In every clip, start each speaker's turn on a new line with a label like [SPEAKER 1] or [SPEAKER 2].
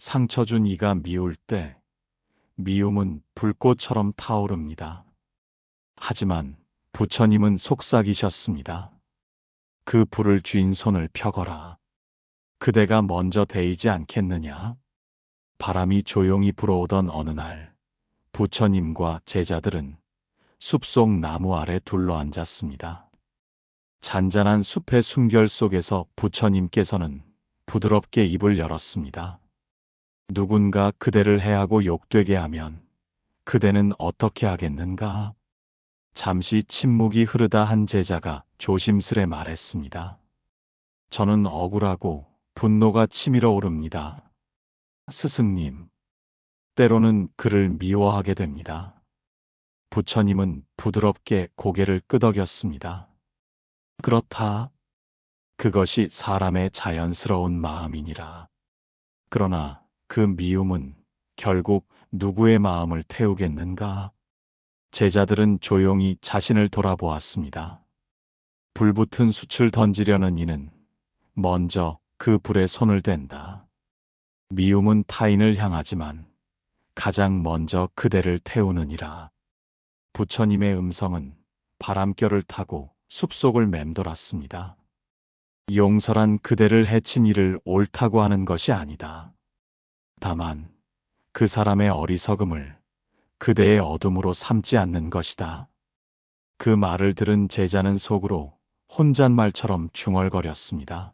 [SPEAKER 1] 상처 준 이가 미울 때 미움은 불꽃처럼 타오릅니다. 하지만 부처님은 속삭이셨습니다. 그 불을 쥔 손을 펴거라. 그대가 먼저 데이지 않겠느냐? 바람이 조용히 불어오던 어느 날, 부처님과 제자들은 숲속 나무 아래 둘러앉았습니다. 잔잔한 숲의 숨결 속에서 부처님께서는 부드럽게 입을 열었습니다. 누군가 그대를 해하고 욕되게 하면 그대는 어떻게 하겠는가? 잠시 침묵이 흐르다 한 제자가 조심스레 말했습니다. 저는 억울하고 분노가 치밀어 오릅니다. 스승님, 때로는 그를 미워하게 됩니다. 부처님은 부드럽게 고개를 끄덕였습니다. 그렇다. 그것이 사람의 자연스러운 마음이니라. 그러나 그 미움은 결국 누구의 마음을 태우겠는가? 제자들은 조용히 자신을 돌아보았습니다. 불붙은 숯을 던지려는 이는 먼저 그 불에 손을 댄다. 미움은 타인을 향하지만 가장 먼저 그대를 태우느니라. 부처님의 음성은 바람결을 타고 숲속을 맴돌았습니다. 용서란 그대를 해친 이를 옳다고 하는 것이 아니다. 다만 그 사람의 어리석음을 그대의 어둠으로 삼지 않는 것이다. 그 말을 들은 제자는 속으로 혼잣말처럼 중얼거렸습니다.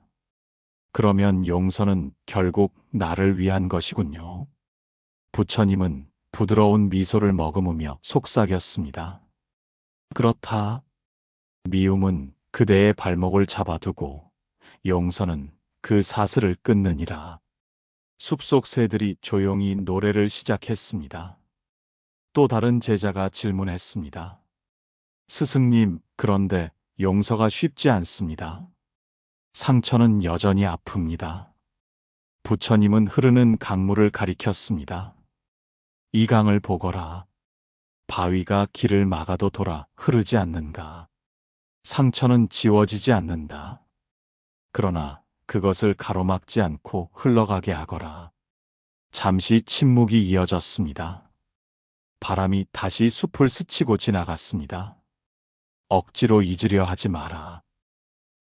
[SPEAKER 1] 그러면 용서는 결국 나를 위한 것이군요. 부처님은 부드러운 미소를 머금으며 속삭였습니다. 그렇다. 미움은 그대의 발목을 잡아두고 용서는 그 사슬을 끊느니라. 숲속 새들이 조용히 노래를 시작했습니다. 또 다른 제자가 질문했습니다. 스승님, 그런데 용서가 쉽지 않습니다. 상처는 여전히 아픕니다. 부처님은 흐르는 강물을 가리켰습니다. 이 강을 보거라. 바위가 길을 막아도 돌아 흐르지 않는가. 상처는 지워지지 않는다. 그러나 그것을 가로막지 않고 흘러가게 하거라. 잠시 침묵이 이어졌습니다. 바람이 다시 숲을 스치고 지나갔습니다. 억지로 잊으려 하지 마라.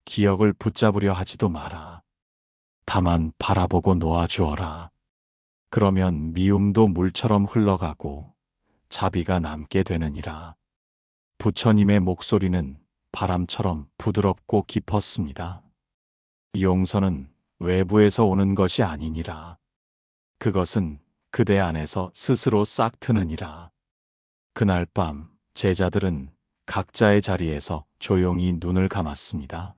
[SPEAKER 1] 기억을 붙잡으려 하지도 마라. 다만 바라보고 놓아주어라. 그러면 미움도 물처럼 흘러가고 자비가 남게 되느니라. 부처님의 목소리는 바람처럼 부드럽고 깊었습니다. 용서는 외부에서 오는 것이 아니니라. 그것은 그대 안에서 스스로 싹 트느니라. 그날 밤 제자들은 각자의 자리에서 조용히 눈을 감았습니다.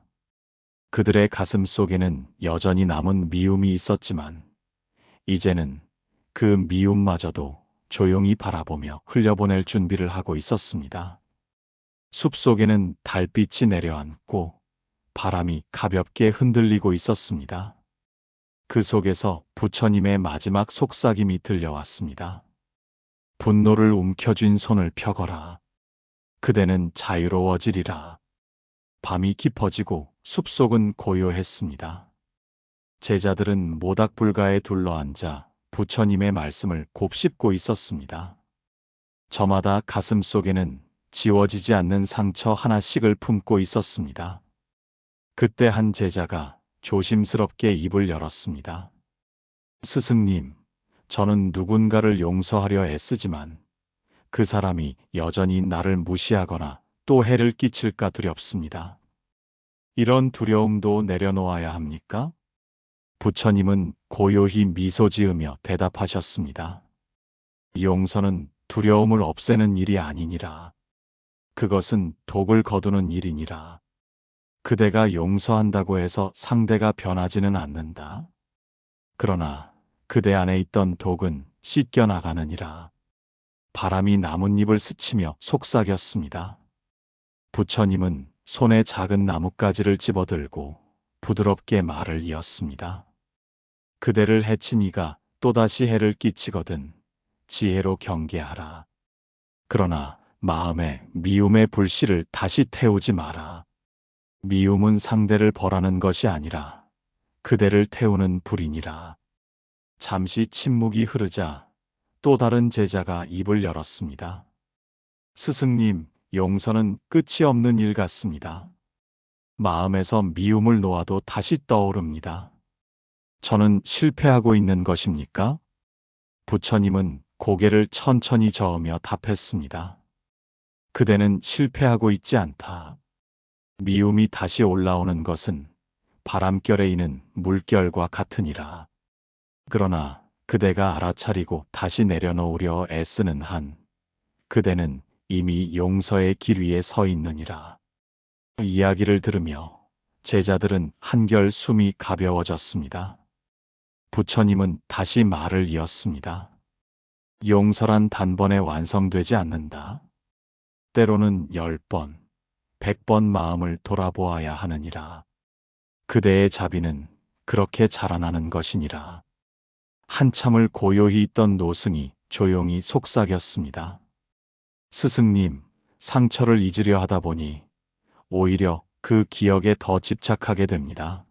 [SPEAKER 1] 그들의 가슴 속에는 여전히 남은 미움이 있었지만 이제는 그 미움마저도 조용히 바라보며 흘려보낼 준비를 하고 있었습니다. 숲속에는 달빛이 내려앉고 바람이 가볍게 흔들리고 있었습니다. 그 속에서 부처님의 마지막 속삭임이 들려왔습니다. 분노를 움켜쥔 손을 펴거라. 그대는 자유로워지리라. 밤이 깊어지고 숲속은 고요했습니다. 제자들은 모닥불가에 둘러앉아 부처님의 말씀을 곱씹고 있었습니다. 저마다 가슴 속에는 지워지지 않는 상처 하나씩을 품고 있었습니다. 그때 한 제자가 조심스럽게 입을 열었습니다. 스승님, 저는 누군가를 용서하려 애쓰지만 그 사람이 여전히 나를 무시하거나 또 해를 끼칠까 두렵습니다. 이런 두려움도 내려놓아야 합니까? 부처님은 고요히 미소 지으며 대답하셨습니다. 용서는 두려움을 없애는 일이 아니니라. 그것은 독을 거두는 일이니라. 그대가 용서한다고 해서 상대가 변하지는 않는다. 그러나 그대 안에 있던 독은 씻겨나가느니라. 바람이 나뭇잎을 스치며 속삭였습니다. 부처님은 손에 작은 나뭇가지를 집어들고 부드럽게 말을 이었습니다. 그대를 해친 이가 또다시 해를 끼치거든 지혜로 경계하라. 그러나 마음에 미움의 불씨를 다시 태우지 마라. 미움은 상대를 벌하는 것이 아니라 그대를 태우는 불이니라. 잠시 침묵이 흐르자 또 다른 제자가 입을 열었습니다. 스승님, 용서는 끝이 없는 일 같습니다. 마음에서 미움을 놓아도 다시 떠오릅니다. 저는 실패하고 있는 것입니까? 부처님은 고개를 천천히 저으며 답했습니다. 그대는 실패하고 있지 않다. 미움이 다시 올라오는 것은 바람결에 이는 물결과 같으니라. 그러나 그대가 알아차리고 다시 내려놓으려 애쓰는 한 그대는 이미 용서의 길 위에 서 있느니라. 이야기를 들으며 제자들은 한결 숨이 가벼워졌습니다. 부처님은 다시 말을 이었습니다. 용서란 단번에 완성되지 않는다. 때로는 10번, 100번 마음을 돌아보아야 하느니라. 그대의 자비는 그렇게 자라나는 것이니라. 한참을 고요히 있던 노승이 조용히 속삭였습니다. 스승님, 상처를 잊으려 하다 보니 오히려 그 기억에 더 집착하게 됩니다.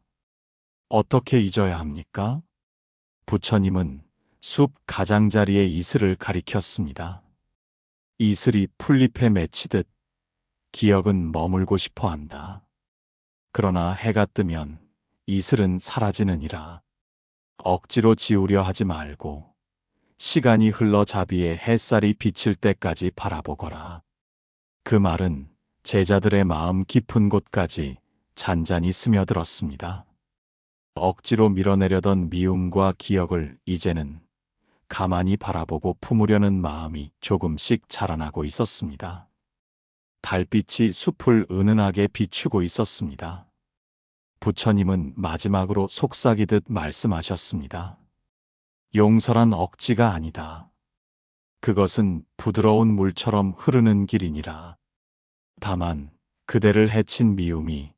[SPEAKER 1] 어떻게 잊어야 합니까? 부처님은 숲 가장자리의 이슬을 가리켰습니다. 이슬이 풀잎에 맺히듯 기억은 머물고 싶어 한다. 그러나 해가 뜨면 이슬은 사라지느니라. 억지로 지우려 하지 말고 시간이 흘러 자비의 햇살이 비칠 때까지 바라보거라. 그 말은 제자들의 마음 깊은 곳까지 잔잔히 스며들었습니다. 억지로 밀어내려던 미움과 기억을 이제는 가만히 바라보고 품으려는 마음이 조금씩 자라나고 있었습니다. 달빛이 숲을 은은하게 비추고 있었습니다. 부처님은 마지막으로 속삭이듯 말씀하셨습니다. 용서란 억지가 아니다. 그것은 부드러운 물처럼 흐르는 길이니라. 다만 그대를 해친 미움이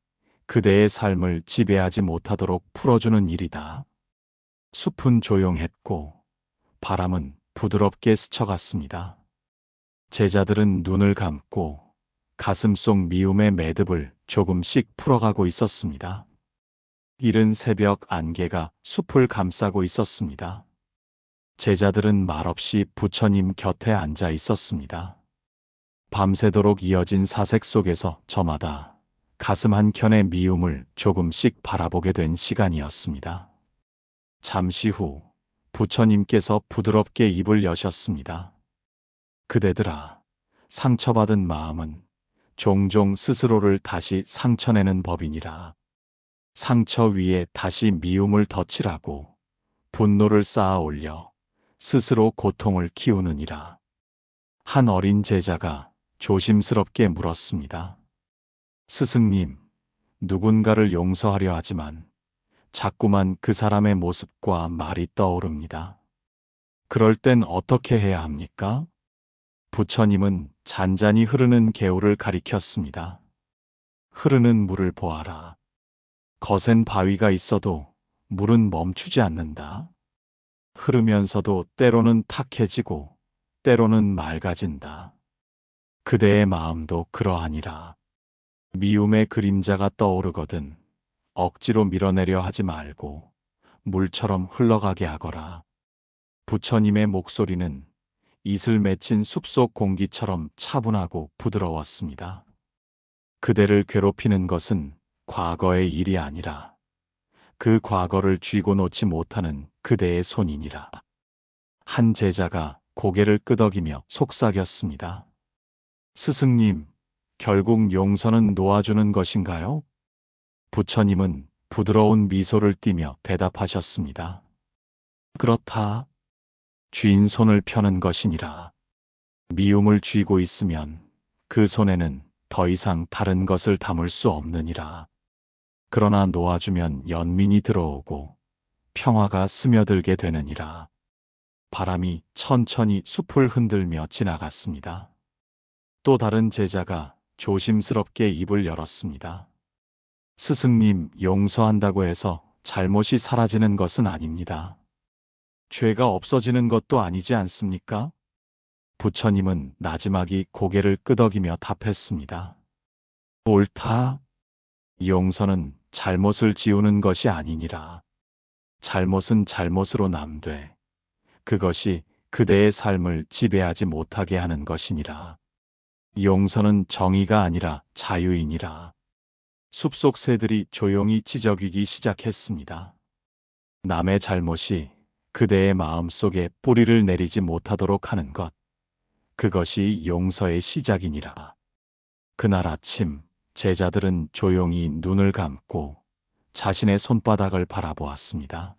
[SPEAKER 1] 그대의 삶을 지배하지 못하도록 풀어주는 일이다. 숲은 조용했고 바람은 부드럽게 스쳐갔습니다. 제자들은 눈을 감고 가슴 속 미움의 매듭을 조금씩 풀어가고 있었습니다. 이른 새벽 안개가 숲을 감싸고 있었습니다. 제자들은 말없이 부처님 곁에 앉아 있었습니다. 밤새도록 이어진 사색 속에서 저마다 가슴 한켠의 미움을 조금씩 바라보게 된 시간이었습니다. 잠시 후 부처님께서 부드럽게 입을 여셨습니다. 그대들아, 상처받은 마음은 종종 스스로를 다시 상처내는 법이니라. 상처 위에 다시 미움을 덧칠하고 분노를 쌓아 올려 스스로 고통을 키우느니라. 한 어린 제자가 조심스럽게 물었습니다. 스승님, 누군가를 용서하려 하지만 자꾸만 그 사람의 모습과 말이 떠오릅니다. 그럴 땐 어떻게 해야 합니까? 부처님은 잔잔히 흐르는 개울을 가리켰습니다. 흐르는 물을 보아라. 거센 바위가 있어도 물은 멈추지 않는다. 흐르면서도 때로는 탁해지고 때로는 맑아진다. 그대의 마음도 그러하니라. 미움의 그림자가 떠오르거든 억지로 밀어내려 하지 말고 물처럼 흘러가게 하거라. 부처님의 목소리는 이슬 맺힌 숲속 공기처럼 차분하고 부드러웠습니다. 그대를 괴롭히는 것은 과거의 일이 아니라 그 과거를 쥐고 놓지 못하는 그대의 손이니라. 한 제자가 고개를 끄덕이며 속삭였습니다. 스승님, 결국 용서는 놓아주는 것인가요? 부처님은 부드러운 미소를 띠며 대답하셨습니다. 그렇다. 쥔 손을 펴는 것이니라. 미움을 쥐고 있으면 그 손에는 더 이상 다른 것을 담을 수 없느니라. 그러나 놓아주면 연민이 들어오고 평화가 스며들게 되느니라. 바람이 천천히 숲을 흔들며 지나갔습니다. 또 다른 제자가 조심스럽게 입을 열었습니다. 스승님, 용서한다고 해서 잘못이 사라지는 것은 아닙니다. 죄가 없어지는 것도 아니지 않습니까? 부처님은 나지막이 고개를 끄덕이며 답했습니다. 옳다. 용서는 잘못을 지우는 것이 아니니라. 잘못은 잘못으로 남되 그것이 그대의 삶을 지배하지 못하게 하는 것이니라. 용서는 정의가 아니라 자유이니라. 숲속 새들이 조용히 지저귀기 시작했습니다. 남의 잘못이 그대의 마음속에 뿌리를 내리지 못하도록 하는 것, 그것이 용서의 시작이니라. 그날 아침 제자들은 조용히 눈을 감고 자신의 손바닥을 바라보았습니다.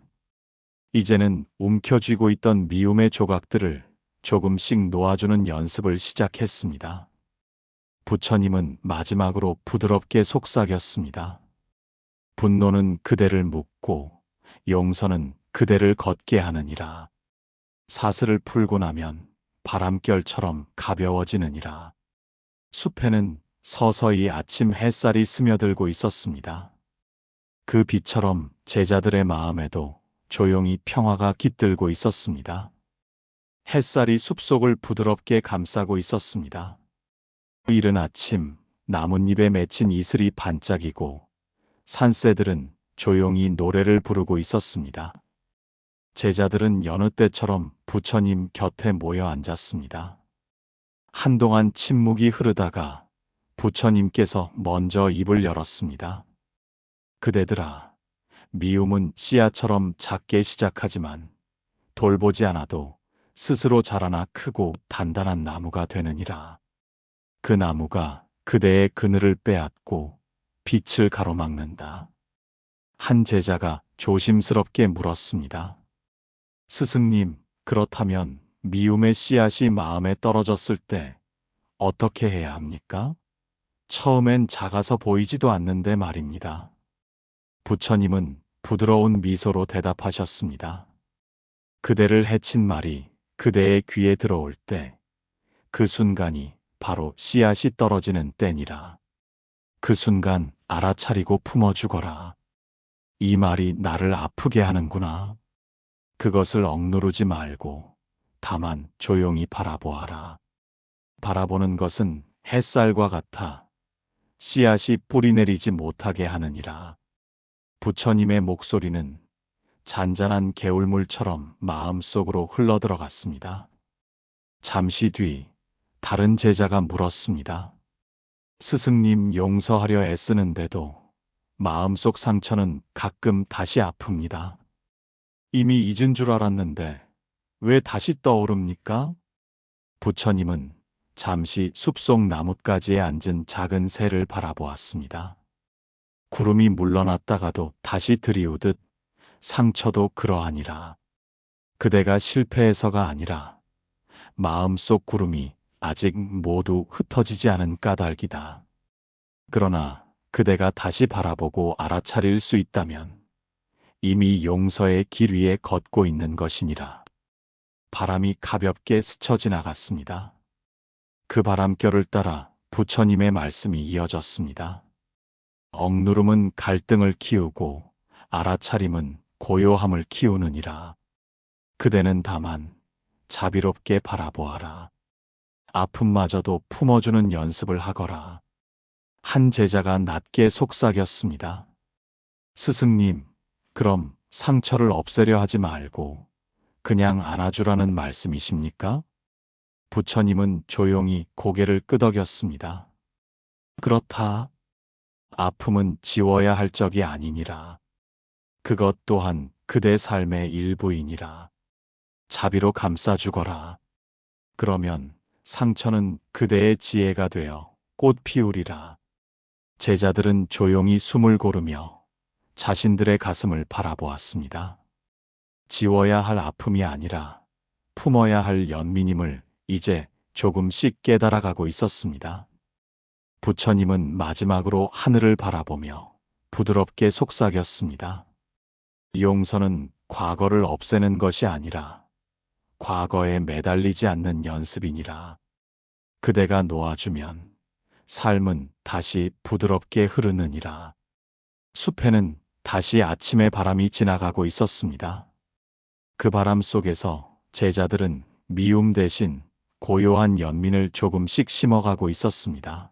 [SPEAKER 1] 이제는 움켜쥐고 있던 미움의 조각들을 조금씩 놓아주는 연습을 시작했습니다. 부처님은 마지막으로 부드럽게 속삭였습니다. 분노는 그대를 묶고 용서는 그대를 걷게 하느니라. 사슬을 풀고 나면 바람결처럼 가벼워지느니라. 숲에는 서서히 아침 햇살이 스며들고 있었습니다. 그 빛처럼 제자들의 마음에도 조용히 평화가 깃들고 있었습니다. 햇살이 숲속을 부드럽게 감싸고 있었습니다. 이른 아침 나뭇잎에 맺힌 이슬이 반짝이고 산새들은 조용히 노래를 부르고 있었습니다. 제자들은 여느 때처럼 부처님 곁에 모여 앉았습니다. 한동안 침묵이 흐르다가 부처님께서 먼저 입을 열었습니다. 그대들아, 미움은 씨앗처럼 작게 시작하지만 돌보지 않아도 스스로 자라나 크고 단단한 나무가 되느니라. 그 나무가 그대의 그늘을 빼앗고 빛을 가로막는다. 한 제자가 조심스럽게 물었습니다. 스승님, 그렇다면 미움의 씨앗이 마음에 떨어졌을 때 어떻게 해야 합니까? 처음엔 작아서 보이지도 않는데 말입니다. 부처님은 부드러운 미소로 대답하셨습니다. 그대를 해친 말이 그대의 귀에 들어올 때 그 순간이 바로 씨앗이 떨어지는 때니라. 그 순간 알아차리고 품어주거라. 이 말이 나를 아프게 하는구나. 그것을 억누르지 말고 다만 조용히 바라보아라. 바라보는 것은 햇살과 같아 씨앗이 뿌리내리지 못하게 하느니라. 부처님의 목소리는 잔잔한 개울물처럼 마음속으로 흘러들어갔습니다. 잠시 뒤 다른 제자가 물었습니다. 스승님, 용서하려 애쓰는데도 마음속 상처는 가끔 다시 아픕니다. 이미 잊은 줄 알았는데 왜 다시 떠오릅니까? 부처님은 잠시 숲속 나뭇가지에 앉은 작은 새를 바라보았습니다. 구름이 물러났다가도 다시 들이우듯 상처도 그러하니라. 그대가 실패해서가 아니라 마음속 구름이 아직 모두 흩어지지 않은 까닭이다. 그러나 그대가 다시 바라보고 알아차릴 수 있다면 이미 용서의 길 위에 걷고 있는 것이니라. 바람이 가볍게 스쳐 지나갔습니다. 그 바람결을 따라 부처님의 말씀이 이어졌습니다. 억누름은 갈등을 키우고 알아차림은 고요함을 키우느니라. 그대는 다만 자비롭게 바라보아라. 아픔마저도 품어주는 연습을 하거라. 한 제자가 낮게 속삭였습니다. 스승님, 그럼 상처를 없애려 하지 말고 그냥 안아주라는 말씀이십니까? 부처님은 조용히 고개를 끄덕였습니다. 그렇다. 아픔은 지워야 할 적이 아니니라. 그것 또한 그대 삶의 일부이니라. 자비로 감싸주거라. 그러면 상처는 그대의 지혜가 되어 꽃 피우리라. 제자들은 조용히 숨을 고르며 자신들의 가슴을 바라보았습니다. 지워야 할 아픔이 아니라 품어야 할 연민임을 이제 조금씩 깨달아가고 있었습니다. 부처님은 마지막으로 하늘을 바라보며 부드럽게 속삭였습니다. 용서는 과거를 없애는 것이 아니라 과거에 매달리지 않는 연습이니라. 그대가 놓아주면 삶은 다시 부드럽게 흐르느니라. 숲에는 다시 아침의 바람이 지나가고 있었습니다. 그 바람 속에서 제자들은 미움 대신 고요한 연민을 조금씩 심어가고 있었습니다.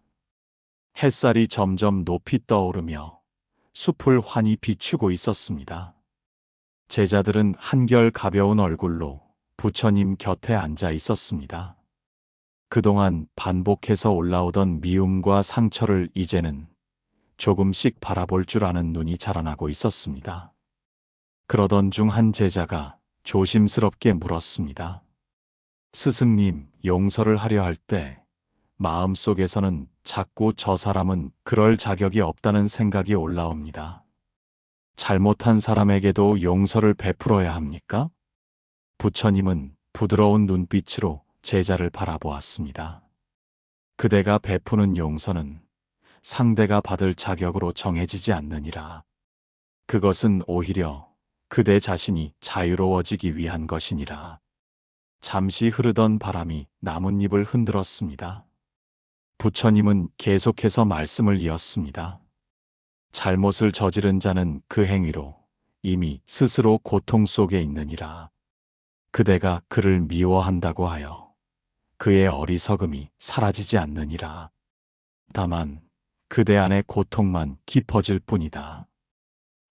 [SPEAKER 1] 햇살이 점점 높이 떠오르며 숲을 환히 비추고 있었습니다. 제자들은 한결 가벼운 얼굴로 부처님 곁에 앉아 있었습니다. 그동안 반복해서 올라오던 미움과 상처를 이제는 조금씩 바라볼 줄 아는 눈이 자라나고 있었습니다. 그러던 중 한 제자가 조심스럽게 물었습니다. 스승님, 용서를 하려 할 때 마음속에서는 자꾸 저 사람은 그럴 자격이 없다는 생각이 올라옵니다. 잘못한 사람에게도 용서를 베풀어야 합니까? 부처님은 부드러운 눈빛으로 제자를 바라보았습니다. 그대가 베푸는 용서는 상대가 받을 자격으로 정해지지 않느니라. 그것은 오히려 그대 자신이 자유로워지기 위한 것이니라. 잠시 흐르던 바람이 나뭇잎을 흔들었습니다. 부처님은 계속해서 말씀을 이었습니다. 잘못을 저지른 자는 그 행위로 이미 스스로 고통 속에 있느니라. 그대가 그를 미워한다고 하여 그의 어리석음이 사라지지 않느니라. 다만 그대 안의 고통만 깊어질 뿐이다.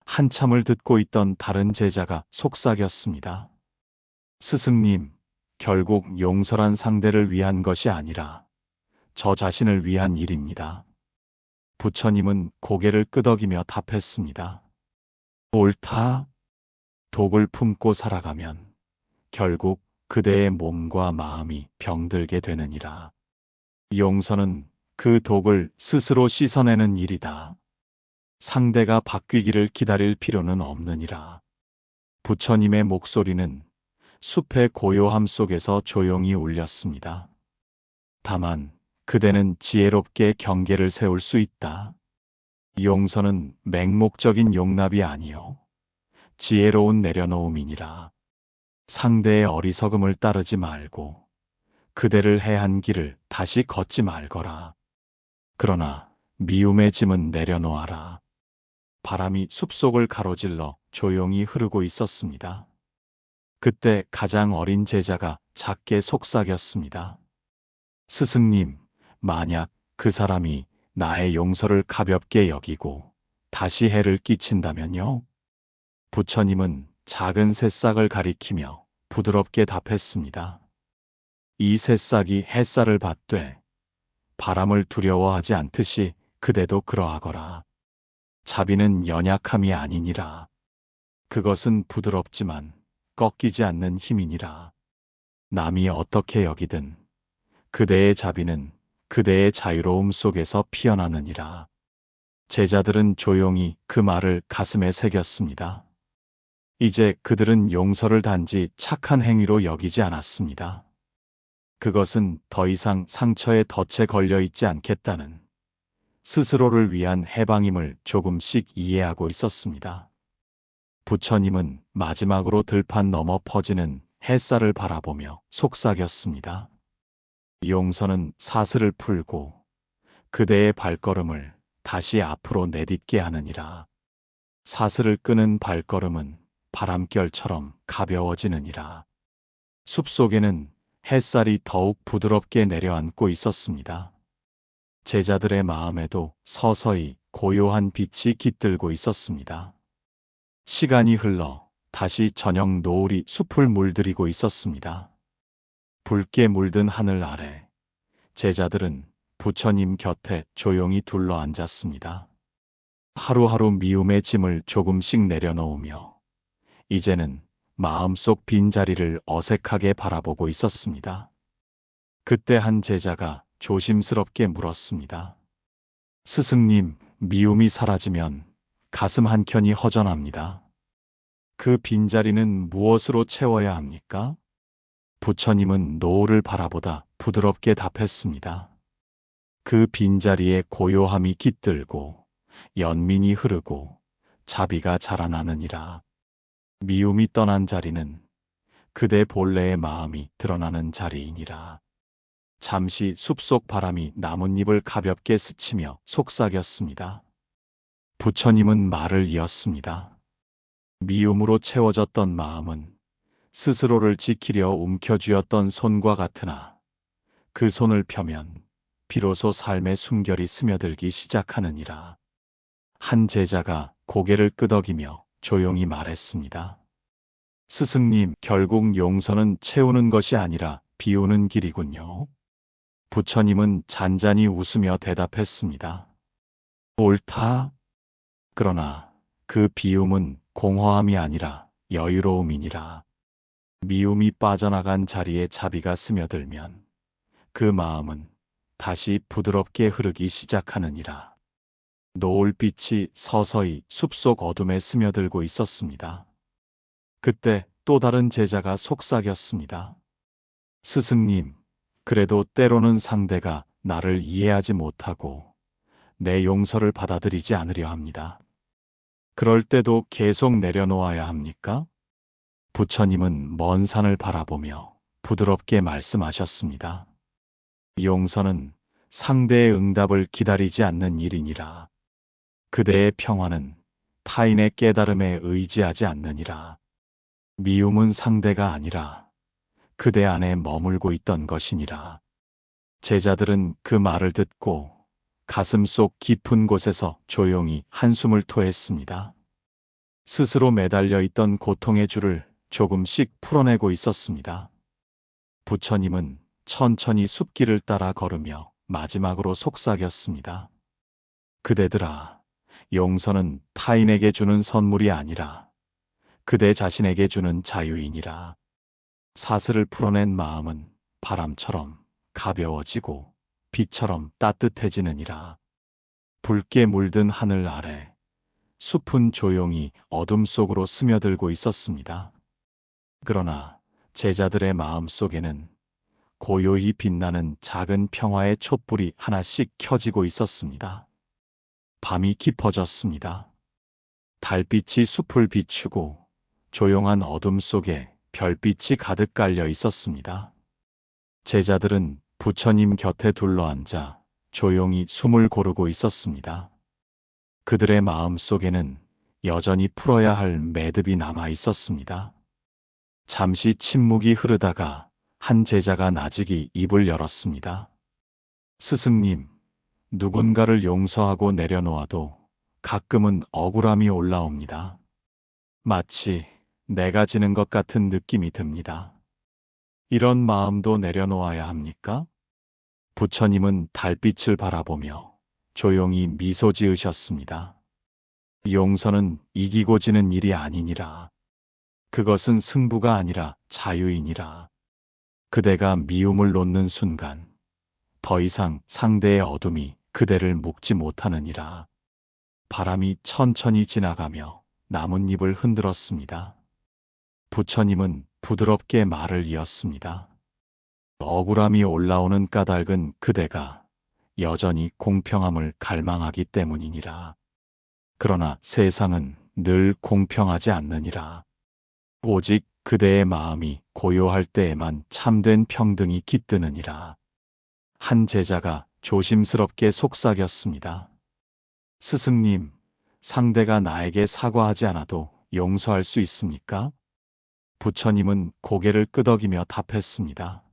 [SPEAKER 1] 한참을 듣고 있던 다른 제자가 속삭였습니다. 스승님, 결국 용서란 상대를 위한 것이 아니라 저 자신을 위한 일입니다. 부처님은 고개를 끄덕이며 답했습니다. 옳다. 독을 품고 살아가면 결국 그대의 몸과 마음이 병들게 되느니라. 용서는 그 독을 스스로 씻어내는 일이다. 상대가 바뀌기를 기다릴 필요는 없느니라. 부처님의 목소리는 숲의 고요함 속에서 조용히 울렸습니다. 다만 그대는 지혜롭게 경계를 세울 수 있다. 용서는 맹목적인 용납이 아니요 지혜로운 내려놓음이니라. 상대의 어리석음을 따르지 말고 그대를 해한 길을 다시 걷지 말거라. 그러나 미움의 짐은 내려놓아라. 바람이 숲속을 가로질러 조용히 흐르고 있었습니다. 그때 가장 어린 제자가 작게 속삭였습니다. 스승님, 만약 그 사람이 나의 용서를 가볍게 여기고 다시 해를 끼친다면요? 부처님은 작은 새싹을 가리키며 부드럽게 답했습니다. 이 새싹이 햇살을 받되 바람을 두려워하지 않듯이 그대도 그러하거라. 자비는 연약함이 아니니라. 그것은 부드럽지만 꺾이지 않는 힘이니라. 남이 어떻게 여기든 그대의 자비는 그대의 자유로움 속에서 피어나느니라. 제자들은 조용히 그 말을 가슴에 새겼습니다. 이제 그들은 용서를 단지 착한 행위로 여기지 않았습니다. 그것은 더 이상 상처에 덫에 걸려 있지 않겠다는 스스로를 위한 해방임을 조금씩 이해하고 있었습니다. 부처님은 마지막으로 들판 넘어 퍼지는 햇살을 바라보며 속삭였습니다. 용서는 사슬을 풀고 그대의 발걸음을 다시 앞으로 내딛게 하느니라. 사슬을 끄는 발걸음은 바람결처럼 가벼워지느니라. 숲속에는 햇살이 더욱 부드럽게 내려앉고 있었습니다. 제자들의 마음에도 서서히 고요한 빛이 깃들고 있었습니다. 시간이 흘러 다시 저녁 노을이 숲을 물들이고 있었습니다. 붉게 물든 하늘 아래 제자들은 부처님 곁에 조용히 둘러앉았습니다. 하루하루 미움의 짐을 조금씩 내려놓으며 이제는 마음속 빈자리를 어색하게 바라보고 있었습니다. 그때 한 제자가 조심스럽게 물었습니다. 스승님, 미움이 사라지면 가슴 한켠이 허전합니다. 그 빈자리는 무엇으로 채워야 합니까? 부처님은 노을을 바라보다 부드럽게 답했습니다. 그 빈자리에 고요함이 깃들고 연민이 흐르고 자비가 자라나느니라. 미움이 떠난 자리는 그대 본래의 마음이 드러나는 자리이니라. 잠시 숲속 바람이 나뭇잎을 가볍게 스치며 속삭였습니다. 부처님은 말을 이었습니다. 미움으로 채워졌던 마음은 스스로를 지키려 움켜쥐었던 손과 같으나 그 손을 펴면 비로소 삶의 숨결이 스며들기 시작하느니라. 한 제자가 고개를 끄덕이며 조용히 말했습니다. 스승님, 결국 용서는 채우는 것이 아니라 비우는 길이군요. 부처님은 잔잔히 웃으며 대답했습니다. 옳다. 그러나 그 비움은 공허함이 아니라 여유로움이니라. 미움이 빠져나간 자리에 자비가 스며들면 그 마음은 다시 부드럽게 흐르기 시작하느니라. 노을빛이 서서히 숲속 어둠에 스며들고 있었습니다. 그때 또 다른 제자가 속삭였습니다. 스승님, 그래도 때로는 상대가 나를 이해하지 못하고 내 용서를 받아들이지 않으려 합니다. 그럴 때도 계속 내려놓아야 합니까? 부처님은 먼 산을 바라보며 부드럽게 말씀하셨습니다. 용서는 상대의 응답을 기다리지 않는 일이니라. 그대의 평화는 타인의 깨달음에 의지하지 않느니라. 미움은 상대가 아니라 그대 안에 머물고 있던 것이니라. 제자들은 그 말을 듣고 가슴속 깊은 곳에서 조용히 한숨을 토했습니다. 스스로 매달려 있던 고통의 줄을 조금씩 풀어내고 있었습니다. 부처님은 천천히 숲길을 따라 걸으며 마지막으로 속삭였습니다. 그대들아, 용서는 타인에게 주는 선물이 아니라 그대 자신에게 주는 자유이니라. 사슬을 풀어낸 마음은 바람처럼 가벼워지고 빛처럼 따뜻해지느니라. 붉게 물든 하늘 아래 숲은 조용히 어둠 속으로 스며들고 있었습니다. 그러나 제자들의 마음 속에는 고요히 빛나는 작은 평화의 촛불이 하나씩 켜지고 있었습니다. 밤이 깊어졌습니다. 달빛이 숲을 비추고 조용한 어둠 속에 별빛이 가득 깔려 있었습니다. 제자들은 부처님 곁에 둘러앉아 조용히 숨을 고르고 있었습니다. 그들의 마음 속에는 여전히 풀어야 할 매듭이 남아 있었습니다. 잠시 침묵이 흐르다가 한 제자가 나직이 입을 열었습니다. 스승님, 누군가를 용서하고 내려놓아도 가끔은 억울함이 올라옵니다. 마치 내가 지는 것 같은 느낌이 듭니다. 이런 마음도 내려놓아야 합니까? 부처님은 달빛을 바라보며 조용히 미소 지으셨습니다. 용서는 이기고 지는 일이 아니니라. 그것은 승부가 아니라 자유이니라. 그대가 미움을 놓는 순간 더 이상 상대의 어둠이 그대를 묶지 못하느니라. 바람이 천천히 지나가며 나뭇잎을 흔들었습니다. 부처님은 부드럽게 말을 이었습니다. 억울함이 올라오는 까닭은 그대가 여전히 공평함을 갈망하기 때문이니라. 그러나 세상은 늘 공평하지 않느니라. 오직 그대의 마음이 고요할 때에만 참된 평등이 깃드느니라. 한 제자가 조심스럽게 속삭였습니다. 스승님, 상대가 나에게 사과하지 않아도 용서할 수 있습니까? 부처님은 고개를 끄덕이며 답했습니다.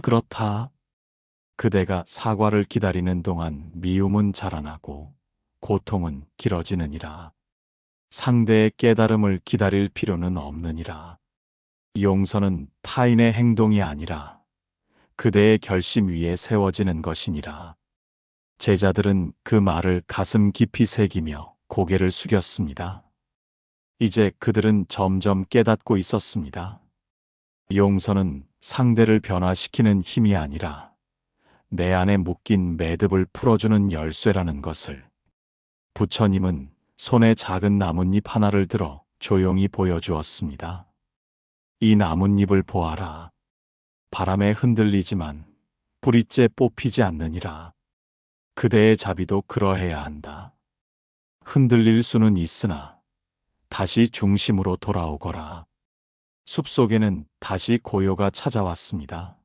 [SPEAKER 1] 그렇다. 그대가 사과를 기다리는 동안 미움은 자라나고 고통은 길어지느니라. 상대의 깨달음을 기다릴 필요는 없느니라. 용서는 타인의 행동이 아니라 그대의 결심 위에 세워지는 것이니라. 제자들은 그 말을 가슴 깊이 새기며 고개를 숙였습니다. 이제 그들은 점점 깨닫고 있었습니다. 용서는 상대를 변화시키는 힘이 아니라 내 안에 묶인 매듭을 풀어주는 열쇠라는 것을. 부처님은 손에 작은 나뭇잎 하나를 들어 조용히 보여주었습니다. 이 나뭇잎을 보아라. 바람에 흔들리지만 뿌리째 뽑히지 않느니라. 그대의 자비도 그러해야 한다. 흔들릴 수는 있으나 다시 중심으로 돌아오거라. 숲속에는 다시 고요가 찾아왔습니다.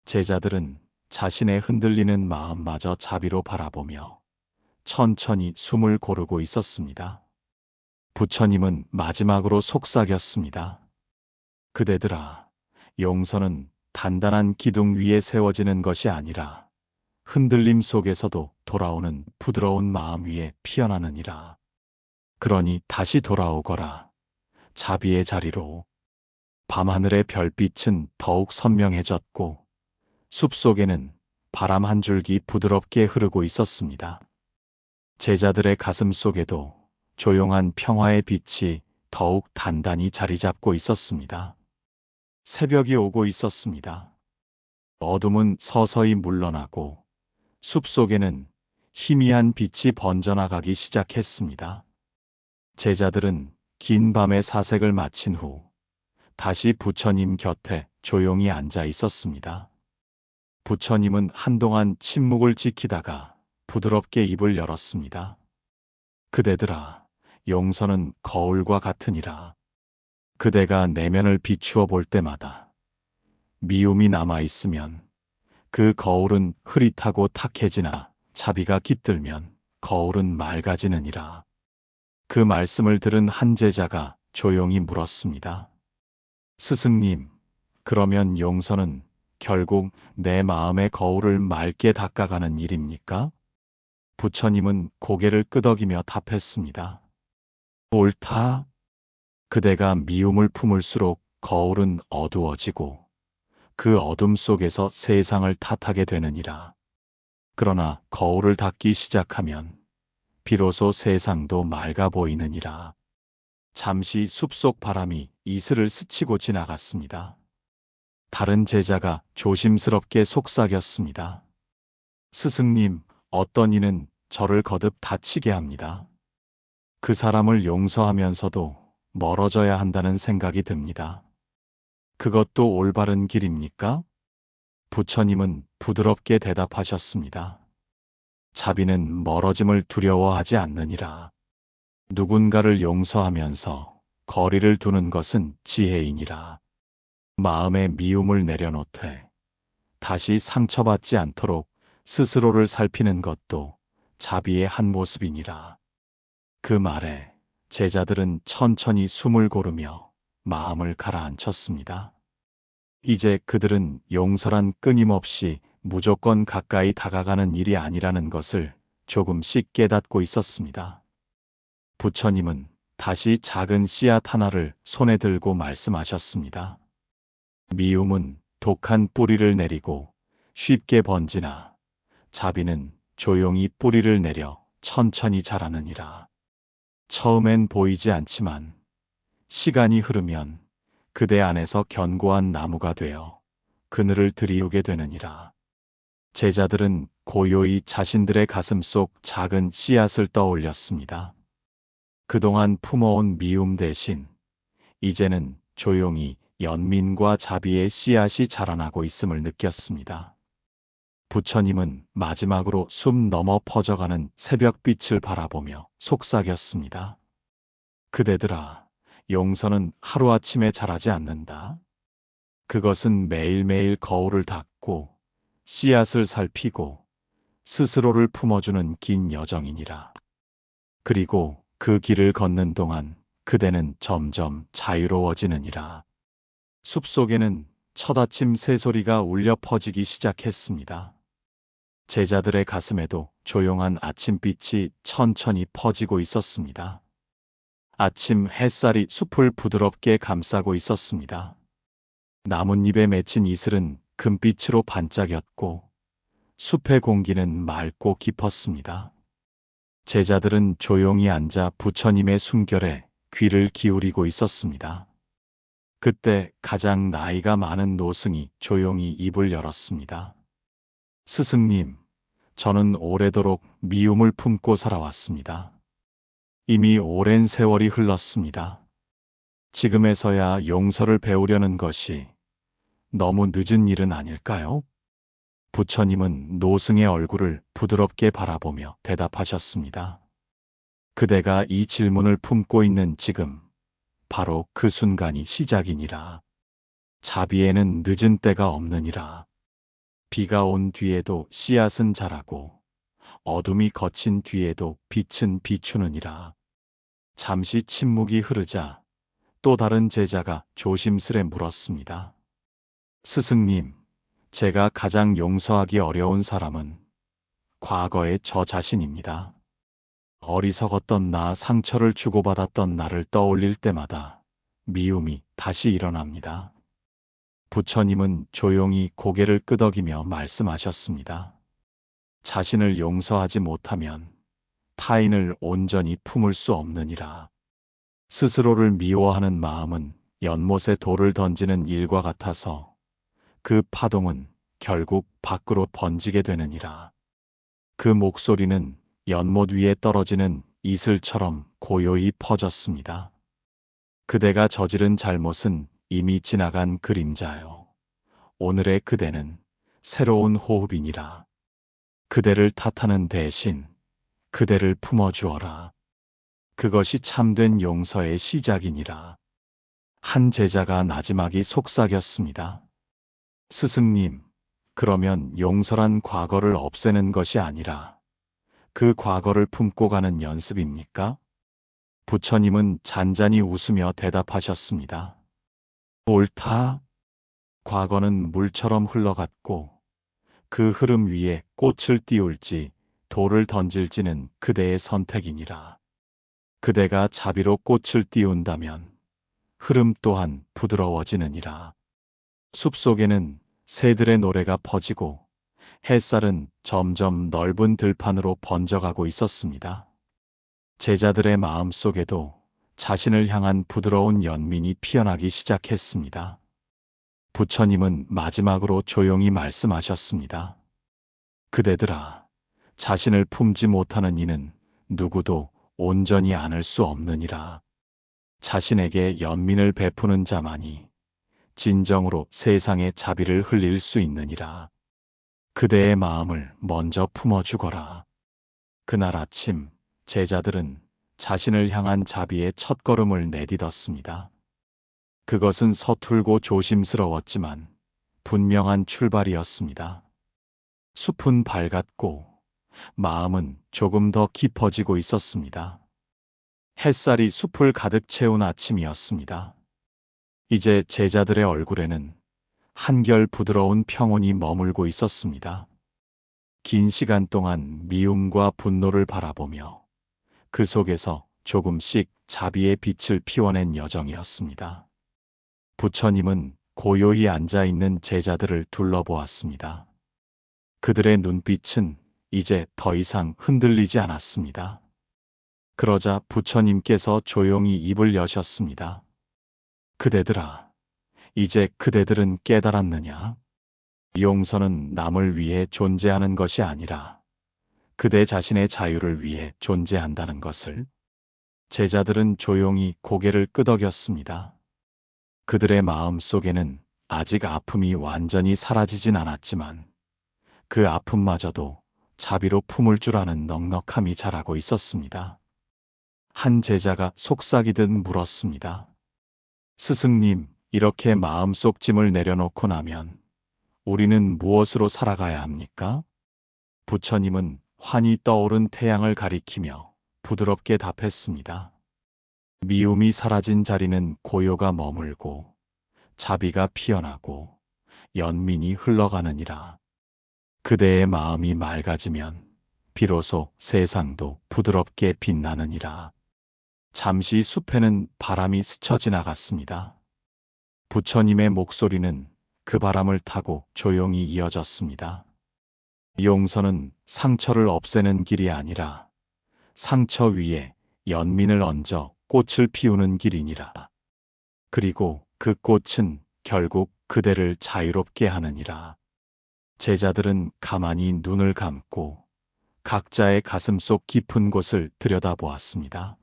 [SPEAKER 1] 제자들은 자신의 흔들리는 마음마저 자비로 바라보며 천천히 숨을 고르고 있었습니다. 부처님은 마지막으로 속삭였습니다. 그대들아, 용서는 단단한 기둥 위에 세워지는 것이 아니라 흔들림 속에서도 돌아오는 부드러운 마음 위에 피어나느니라. 그러니 다시 돌아오거라. 자비의 자리로 밤하늘의 별빛은 더욱 선명해졌고 숲속에는 바람 한 줄기 부드럽게 흐르고 있었습니다. 제자들의 가슴 속에도 조용한 평화의 빛이 더욱 단단히 자리 잡고 있었습니다. 새벽이 오고 있었습니다. 어둠은 서서히 물러나고 숲속에는 희미한 빛이 번져나가기 시작했습니다. 제자들은 긴 밤의 사색을 마친 후 다시 부처님 곁에 조용히 앉아 있었습니다. 부처님은 한동안 침묵을 지키다가 부드럽게 입을 열었습니다. 그대들아, 용서는 거울과 같으니라. 그대가 내면을 비추어 볼 때마다 미움이 남아있으면 그 거울은 흐릿하고 탁해지나 자비가 깃들면 거울은 맑아지느니라. 그 말씀을 들은 한 제자가 조용히 물었습니다. 스승님, 그러면 용서는 결국 내 마음의 거울을 맑게 닦아가는 일입니까? 부처님은 고개를 끄덕이며 답했습니다. 옳다. 그대가 미움을 품을수록 거울은 어두워지고 그 어둠 속에서 세상을 탓하게 되느니라. 그러나 거울을 닦기 시작하면 비로소 세상도 맑아 보이느니라. 잠시 숲속 바람이 이슬을 스치고 지나갔습니다. 다른 제자가 조심스럽게 속삭였습니다. 스승님, 어떤 이는 저를 거듭 다치게 합니다. 그 사람을 용서하면서도 멀어져야 한다는 생각이 듭니다. 그것도 올바른 길입니까? 부처님은 부드럽게 대답하셨습니다. 자비는 멀어짐을 두려워하지 않느니라. 누군가를 용서하면서 거리를 두는 것은 지혜이니라. 마음의 미움을 내려놓되 다시 상처받지 않도록 스스로를 살피는 것도 자비의 한 모습이니라. 그 말에 제자들은 천천히 숨을 고르며 마음을 가라앉혔습니다. 이제 그들은 용서란 끊임없이 무조건 가까이 다가가는 일이 아니라는 것을 조금씩 깨닫고 있었습니다. 부처님은 다시 작은 씨앗 하나를 손에 들고 말씀하셨습니다. 미움은 독한 뿌리를 내리고 쉽게 번지나 자비는 조용히 뿌리를 내려 천천히 자라느니라. 처음엔 보이지 않지만 시간이 흐르면 그대 안에서 견고한 나무가 되어 그늘을 들이우게 되느니라. 제자들은 고요히 자신들의 가슴 속 작은 씨앗을 떠올렸습니다. 그동안 품어온 미움 대신 이제는 조용히 연민과 자비의 씨앗이 자라나고 있음을 느꼈습니다. 부처님은 마지막으로 숨 넘어 퍼져가는 새벽빛을 바라보며 속삭였습니다. 그대들아, 용서는 하루아침에 자라지 않는다. 그것은 매일매일 거울을 닦고 씨앗을 살피고 스스로를 품어주는 긴 여정이니라. 그리고 그 길을 걷는 동안 그대는 점점 자유로워지느니라. 숲속에는 첫 아침 새소리가 울려 퍼지기 시작했습니다. 제자들의 가슴에도 조용한 아침빛이 천천히 퍼지고 있었습니다. 아침 햇살이 숲을 부드럽게 감싸고 있었습니다. 나뭇잎에 맺힌 이슬은 금빛으로 반짝였고 숲의 공기는 맑고 깊었습니다. 제자들은 조용히 앉아 부처님의 숨결에 귀를 기울이고 있었습니다. 그때 가장 나이가 많은 노승이 조용히 입을 열었습니다. 스승님, 저는 오래도록 미움을 품고 살아왔습니다. 이미 오랜 세월이 흘렀습니다. 지금에서야 용서를 배우려는 것이 너무 늦은 일은 아닐까요? 부처님은 노승의 얼굴을 부드럽게 바라보며 대답하셨습니다. 그대가 이 질문을 품고 있는 지금, 바로 그 순간이 시작이니라. 자비에는 늦은 때가 없느니라. 비가 온 뒤에도 씨앗은 자라고 어둠이 거친 뒤에도 빛은 비추느니라. 잠시 침묵이 흐르자 또 다른 제자가 조심스레 물었습니다. 스승님, 제가 가장 용서하기 어려운 사람은 과거의 저 자신입니다. 어리석었던 나, 상처를 주고받았던 나를 떠올릴 때마다 미움이 다시 일어납니다. 부처님은 조용히 고개를 끄덕이며 말씀하셨습니다. 자신을 용서하지 못하면 타인을 온전히 품을 수 없느니라. 스스로를 미워하는 마음은 연못에 돌을 던지는 일과 같아서 그 파동은 결국 밖으로 번지게 되느니라. 그 목소리는 연못 위에 떨어지는 이슬처럼 고요히 퍼졌습니다. 그대가 저지른 잘못은 이미 지나간 그림자요. 오늘의 그대는 새로운 호흡이니라. 그대를 탓하는 대신 그대를 품어주어라. 그것이 참된 용서의 시작이니라. 한 제자가 나지막이 속삭였습니다. 스승님, 그러면 용서란 과거를 없애는 것이 아니라 그 과거를 품고 가는 연습입니까? 부처님은 잔잔히 웃으며 대답하셨습니다. 옳다. 과거는 물처럼 흘러갔고 그 흐름 위에 꽃을 띄울지 돌을 던질지는 그대의 선택이니라. 그대가 자비로 꽃을 띄운다면 흐름 또한 부드러워지느니라. 숲속에는 새들의 노래가 퍼지고 햇살은 점점 넓은 들판으로 번져가고 있었습니다. 제자들의 마음 속에도 자신을 향한 부드러운 연민이 피어나기 시작했습니다. 부처님은 마지막으로 조용히 말씀하셨습니다. 그대들아, 자신을 품지 못하는 이는 누구도 온전히 안을 수 없느니라. 자신에게 연민을 베푸는 자만이 진정으로 세상에 자비를 흘릴 수 있느니라. 그대의 마음을 먼저 품어주거라. 그날 아침 제자들은 자신을 향한 자비의 첫걸음을 내딛었습니다. 그것은 서툴고 조심스러웠지만 분명한 출발이었습니다. 숲은 밝았고 마음은 조금 더 깊어지고 있었습니다. 햇살이 숲을 가득 채운 아침이었습니다. 이제 제자들의 얼굴에는 한결 부드러운 평온이 머물고 있었습니다. 긴 시간 동안 미움과 분노를 바라보며 그 속에서 조금씩 자비의 빛을 피워낸 여정이었습니다. 부처님은 고요히 앉아있는 제자들을 둘러보았습니다. 그들의 눈빛은 이제 더 이상 흔들리지 않았습니다. 그러자 부처님께서 조용히 입을 여셨습니다. 그대들아, 이제 그대들은 깨달았느냐? 용서는 남을 위해 존재하는 것이 아니라 그대 자신의 자유를 위해 존재한다는 것을. 제자들은 조용히 고개를 끄덕였습니다. 그들의 마음 속에는 아직 아픔이 완전히 사라지진 않았지만 그 아픔마저도 자비로 품을 줄 아는 넉넉함이 자라고 있었습니다. 한 제자가 속삭이듯 물었습니다. 스승님, 이렇게 마음속 짐을 내려놓고 나면 우리는 무엇으로 살아가야 합니까? 부처님은 환히 떠오른 태양을 가리키며 부드럽게 답했습니다. 미움이 사라진 자리는 고요가 머물고 자비가 피어나고 연민이 흘러가느니라. 그대의 마음이 맑아지면 비로소 세상도 부드럽게 빛나느니라. 잠시 숲에는 바람이 스쳐 지나갔습니다. 부처님의 목소리는 그 바람을 타고 조용히 이어졌습니다. 용서는 상처를 없애는 길이 아니라 상처 위에 연민을 얹어 꽃을 피우는 길이니라. 그리고 그 꽃은 결국 그대를 자유롭게 하느니라. 제자들은 가만히 눈을 감고 각자의 가슴속 깊은 곳을 들여다보았습니다.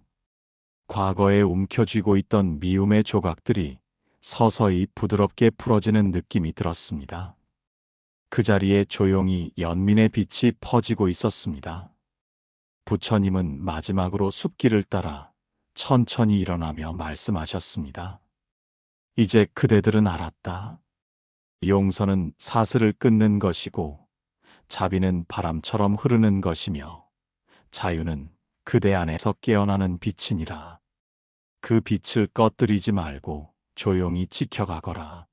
[SPEAKER 1] 과거에 움켜쥐고 있던 미움의 조각들이 서서히 부드럽게 풀어지는 느낌이 들었습니다. 그 자리에 조용히 연민의 빛이 퍼지고 있었습니다. 부처님은 마지막으로 숲길을 따라 천천히 일어나며 말씀하셨습니다. 이제 그대들은 알았다. 용서는 사슬을 끊는 것이고 자비는 바람처럼 흐르는 것이며 자유는 그대 안에서 깨어나는 빛이니라. 그 빛을 꺼뜨리지 말고 조용히 지켜가거라.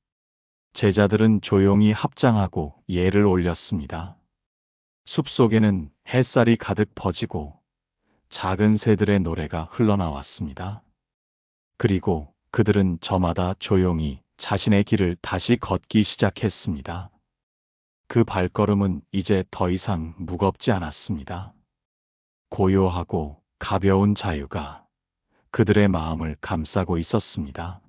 [SPEAKER 1] 제자들은 조용히 합장하고 예를 올렸습니다. 숲속에는 햇살이 가득 퍼지고 작은 새들의 노래가 흘러나왔습니다. 그리고 그들은 저마다 조용히 자신의 길을 다시 걷기 시작했습니다. 그 발걸음은 이제 더 이상 무겁지 않았습니다. 고요하고 가벼운 자유가 그들의 마음을 감싸고 있었습니다.